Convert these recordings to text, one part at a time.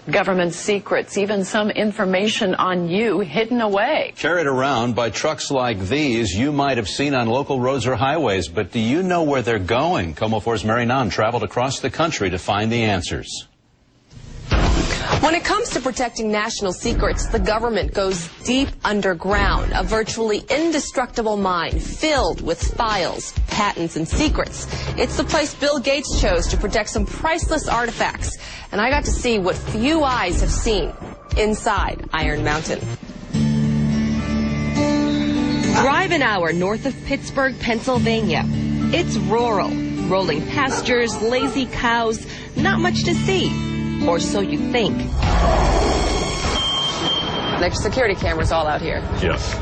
Government secrets, even some information on you hidden away. Carried around by trucks like these you might have seen on local roads or highways, but do you know where they're going? Como 4's Mary Nunn traveled across the country to find the answers. When it comes to protecting national secrets, the government goes deep underground, a virtually indestructible mine filled with files, patents, and secrets. It's the place Bill Gates chose to protect some priceless artifacts, and I got to see what few eyes have seen inside Iron Mountain. Drive an hour north of Pittsburgh, Pennsylvania. It's rural, rolling pastures, lazy cows, not much to see. Or so you think. There's security cameras all out here. Yes.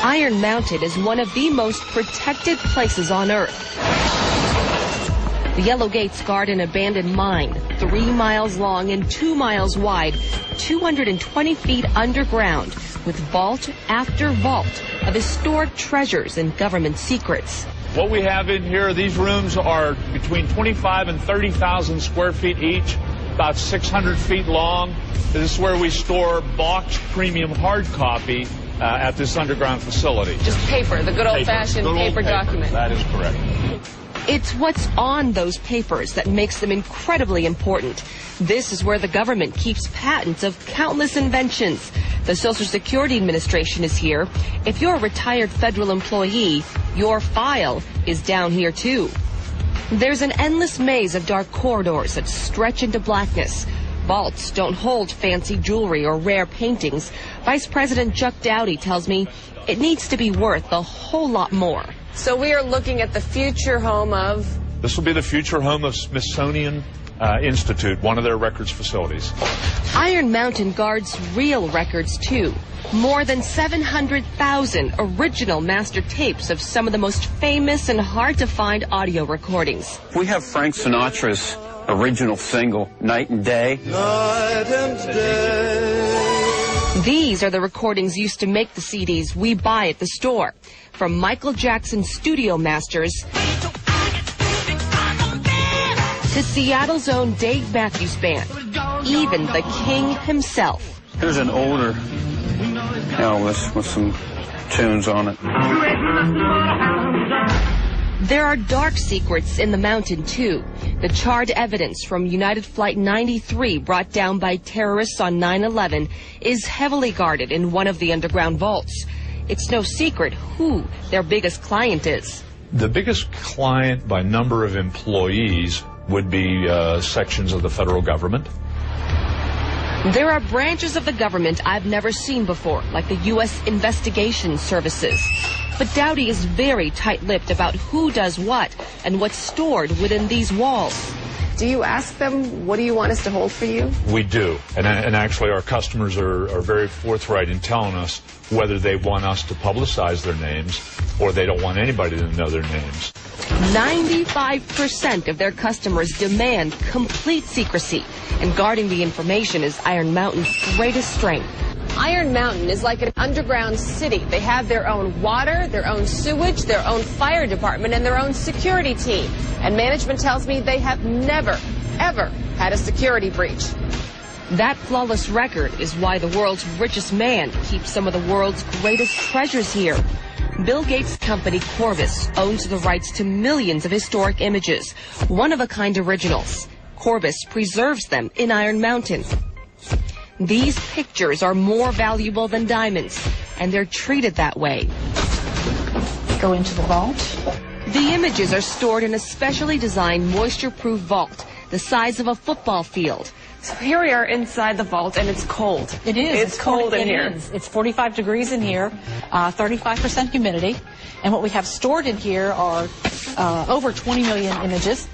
Iron Mountain is one of the most protected places on Earth. The Yellow Gates guard an abandoned mine, 3 miles long and 2 miles wide, 220 feet underground, with vault after vault of historic treasures and government secrets. What we have in here, these rooms are between 25 and 30,000 square feet each, about 600 feet long. This is where we store boxed premium hard copy at this underground facility. Just paper, the good old-fashioned paper document. That is correct. It's what's on those papers that makes them incredibly important. This is where the government keeps patents of countless inventions. The Social Security Administration is here. If you're a retired federal employee, your file is down here too. There's an endless maze of dark corridors that stretch into blackness. Vaults don't hold fancy jewelry or rare paintings. Vice President Chuck Doughty tells me it needs to be worth a whole lot more. So we are looking at the future home of... This will be the future home of Smithsonian Institute, one of their records facilities. Iron Mountain guards real records, too. More than 700,000 original master tapes of some of the most famous and hard-to-find audio recordings. We have Frank Sinatra's original single, Night and Day. Night and Day. These are the recordings used to make the CDs we buy at the store. From Michael Jackson's studio masters to Seattle's own Dave Matthews Band, even the King himself. Here's an older Elvis with some tunes on it. There are dark secrets in the mountain, too. The charred evidence from United Flight 93 brought down by terrorists on 9/11 is heavily guarded in one of the underground vaults. It's no secret who their biggest client is. The biggest client by number of employees would be sections of the federal government. There are branches of the government I've never seen before, like the U.S. Investigation Services. But Doughty is very tight-lipped about who does what and what's stored within these walls. Do you ask them, what do you want us to hold for you? We do. And actually our customers are very forthright in telling us whether they want us to publicize their names or they don't want anybody to know their names. 95% of their customers demand complete secrecy, and guarding the information is Iron Mountain's greatest strength. Iron Mountain is like an underground city. They have their own water, their own sewage, their own fire department, and their own security team. And management tells me they have never, ever had a security breach. That flawless record is why the world's richest man keeps some of the world's greatest treasures here. Bill Gates' company Corvus owns the rights to millions of historic images, one-of-a-kind originals. Corvus preserves them in Iron Mountain. These pictures are more valuable than diamonds, and they're treated that way. Go into the vault. The images are stored in a specially designed moisture-proof vault, the size of a football field. So here we are inside the vault, and it's cold. It is. It's cold in here. It's 45 degrees in here, 35% humidity. And what we have stored in here are over 20 million images.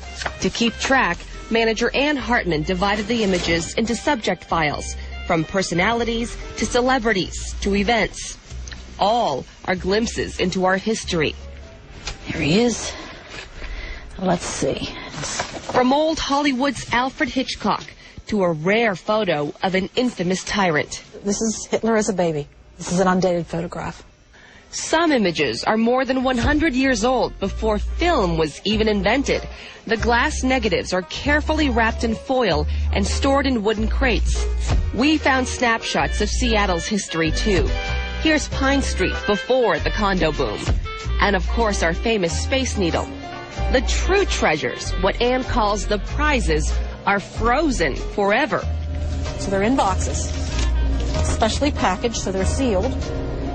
To keep track, manager Ann Hartman divided the images into subject files, from personalities to celebrities to events. All are glimpses into our history. Here he is. Let's see. From old Hollywood's Alfred Hitchcock to a rare photo of an infamous tyrant. This is Hitler as a baby. This is an undated photograph. Some images are more than 100 years old before film was even invented. The glass negatives are carefully wrapped in foil and stored in wooden crates. We found snapshots of Seattle's history too. Here's Pine Street before the condo boom. And of course our famous Space Needle. The true treasures, what Anne calls the prizes, are frozen forever. So they're in boxes, specially packaged, so they're sealed.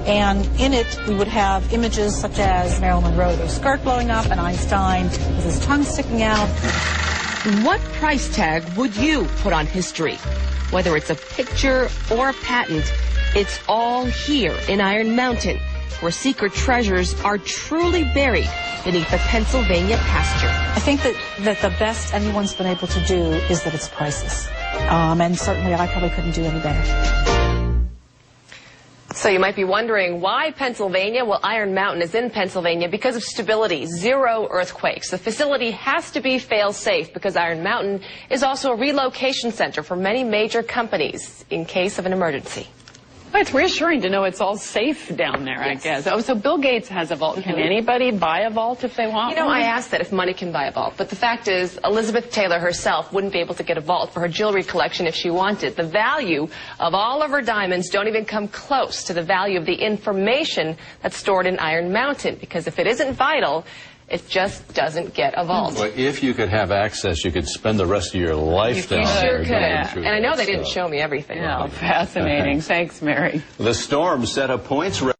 And in it, we would have images such as Marilyn Monroe with her skirt blowing up and Einstein with his tongue sticking out. What price tag would you put on history? Whether it's a picture or a patent, it's all here in Iron Mountain, where secret treasures are truly buried beneath the Pennsylvania pasture. I think that the best anyone's been able to do is that it's priceless. And certainly I probably couldn't do any better. So you might be wondering, why Pennsylvania? Well, Iron Mountain is in Pennsylvania because of stability, 0 earthquakes. The facility has to be fail-safe because Iron Mountain is also a relocation center for many major companies in case of an emergency. Well, it's reassuring to know it's all safe down there, Yes. I guess. Oh, so Bill Gates has a vault. Can anybody buy a vault if they want You know, one? I asked that if money can buy a vault, but the fact is Elizabeth Taylor herself wouldn't be able to get a vault for her jewelry collection if she wanted. The value of all of her diamonds don't even come close to the value of the information that's stored in Iron Mountain, because if it isn't vital, it just doesn't get a vault. Well, if you could have access, you could spend the rest of your life down You there. sure could. going through And I know that they didn't stuff. show me everything. Oh, fascinating. Thanks, Mary. The storm set a points record.